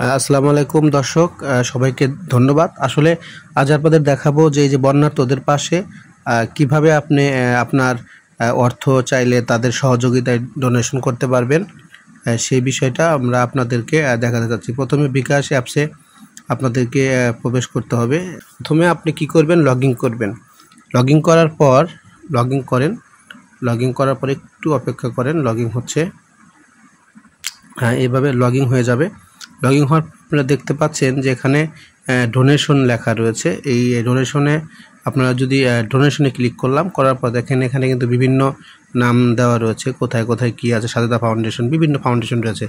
আসসালামু আলাইকুম দর্শক, সবাইকে ধন্যবাদ। আসলে আজ আপনাদের দেখাবো যে এই যে বন্যার্তদের পাশে কিভাবে আপনি আপনার অর্থ চাইলে তাদের সহযোগিতায় ডোনেশন করতে পারবেন, সেই বিষয়টা আমরা আপনাদেরকে দেখাতে চাচ্ছি। প্রথমে বিকাশ অ্যাপসে আপনাদেরকে প্রবেশ করতে হবে। প্রথমে আপনি কি করবেন, লগইন করবেন। লগইন করার পর লগইন করার পর একটু অপেক্ষা করেন, লগইন হচ্ছে। হ্যাঁ, এইভাবে লগইন হয়ে যাবে। লগইন হওয়ার আপনারা দেখতে পাচ্ছেন যে এখানে ডোনেশন লেখা রয়েছে। এই ডোনেশনে আপনারা যদি ডোনেশনে ক্লিক করার পর দেখেন এখানে কিন্তু বিভিন্ন নাম দেওয়া রয়েছে, কোথায় কোথায় কী আছে। সাজেদা ফাউন্ডেশন, বিভিন্ন ফাউন্ডেশন রয়েছে।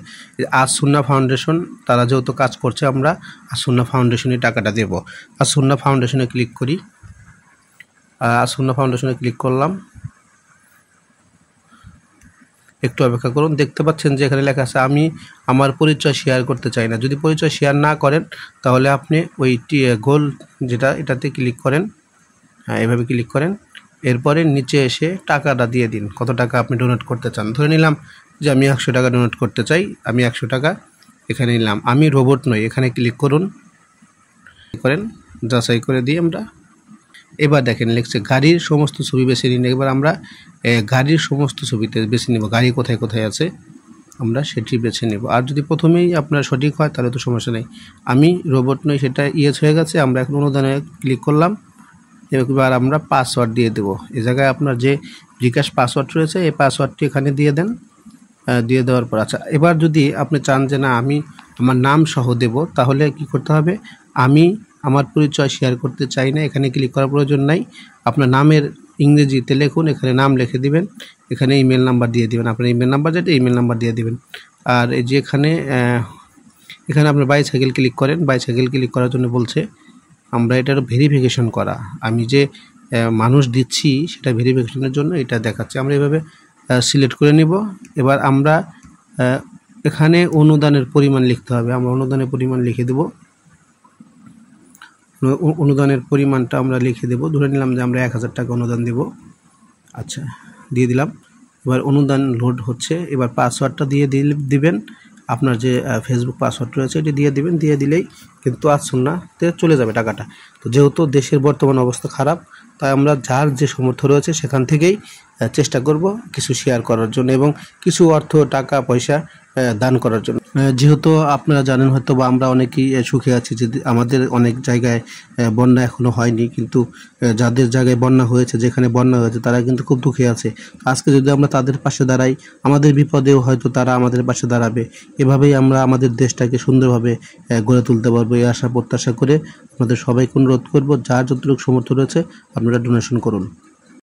আজ সুন্নাহ ফাউন্ডেশন, তারা যেহেতু কাজ করছে, আমরা আজ সুন্নাহ ফাউন্ডেশনে টাকাটা দেব। আজ সুন্নাহ ফাউন্ডেশনে ক্লিক করি। আজ সুন্নাহ ফাউন্ডেশনে ক্লিক করলাম। একটু অপেক্ষা করুন। দেখতে পাচ্ছেন যে এখানে লেখা আছে আমি আমার পরিচয় শেয়ার করতে চাই না। যদি পরিচয় শেয়ার না করেন তাহলে আপনি ওই গোল এটাতে ক্লিক করেন। হ্যাঁ, এভাবে ক্লিক করেন। এরপরে নিচে এসে টাকাটা দিয়ে দিন, কত টাকা আপনি ডোনেট করতে চান। ধরে নিলাম যে আমি 100 টাকা ডোনেট করতে চাই, আমি 100 টাকা এখানে নিলাম। আমি রোবট নই, এখানে ক্লিক করেন, যাচাই করে দিই আমরা। এবার দেখেন লিখছে গাড়ির সমস্ত ছবি বেছে নিন। এবার আমরা গাড়ির সমস্ত ছবিতে বেছে নিব, গাড়ি কোথায় কোথায় আছে আমরা সেটি বেছে নেব। আর যদি প্রথমেই আপনার সঠিক হয় তাহলে তো সমস্যা নেই। আমি রোবট নই, সেটা ইয়েস হয়ে গেছে। আমরা এখন অনুদানে ক্লিক করলাম। এবার আমরা পাসওয়ার্ড দিয়ে দেব। এই জায়গায় আপনার যে বিকাশ পাসওয়ার্ড রয়েছে এই পাসওয়ার্ডটি এখানে দিয়ে দেন। দিয়ে দেওয়ার পর আচ্ছা, এবার যদি আপনি চান যে না আমি আমার নাম সহ দেব, তাহলে কি করতে হবে, আমি আমার পরিচয় শেয়ার করতে চাই না, এখানে ক্লিক করার প্রয়োজন নাই। আপনার নামের ইংরেজিতে লিখুন, এখানে নাম লিখে দিবেন, এখানে ইমেল নাম্বার দিয়ে দিবেন। আপনার ইমেল নাম্বার যেটা, ইমেল নাম্বার দিয়ে দিবেন। আর এই যে এখানে আপনার বাইসাইকেল ক্লিক করেন। বাইসাইকেল ক্লিক করার জন্য বলছে আমরা এটার ভেরিফিকেশন করা, আমি যে মানুষ দিচ্ছি সেটা ভেরিফিকেশনের জন্য এটা দেখাচ্ছে। আমরা এভাবে সিলেক্ট করে নিব। এবার আমরা এখানে অনুদানের পরিমাণ লিখতে হবে। আমরা অনুদানের পরিমাণ লিখে দেব। অনুদানের পরিমাণটা আমরা লিখে দেব। ধরে নিলাম যে আমরা 1000 টাকা অনুদান দেব। আচ্ছা, দিয়ে দিলাম। এবার অনুদান লোড হচ্ছে। এবার পাসওয়ার্ডটা দিয়ে দিবেন। আপনার যে ফেসবুক পাসওয়ার্ড রয়েছে এটি দিয়ে দিবেন। দিয়ে দিলেই কিন্তু আজ সুন্নাহতে চলে যাবে টাকাটা। তো যেহেতু দেশের বর্তমান অবস্থা খারাপ, তাই আমরা যার যে সামর্থ্য রয়েছে সেখান থেকেই চেষ্টা করব কিছু শেয়ার করার জন্য এবং কিছু অর্থ টাকা পয়সা দান করার জন্য। যেহেতু আপনারা জানেন হয়তো বা আমরা অনেকেই সুখে আছি যে আমাদের অনেক জায়গায় বন্যা এখনো হয়নি, কিন্তু যাদের জায়গায় বন্যা হয়েছে, যেখানে বন্যা হয়েছে তারা কিন্তু খুব দুঃখে আছে। আজকে যদি আমরা তাদের পাশে দাঁড়াই, আমাদের বিপদেও হয়তো তারা আমাদের পাশে দাঁড়াবে। এভাবেই আমরা আমাদের দেশটাকে সুন্দরভাবে গড়ে তুলতে পারবো। এই আশা প্রত্যাশা করে আপনাদের সবাইকে অনুরোধ করব, যার যতটুকু সামর্থ্য রয়েছে আপনারা ডোনেশন করুন।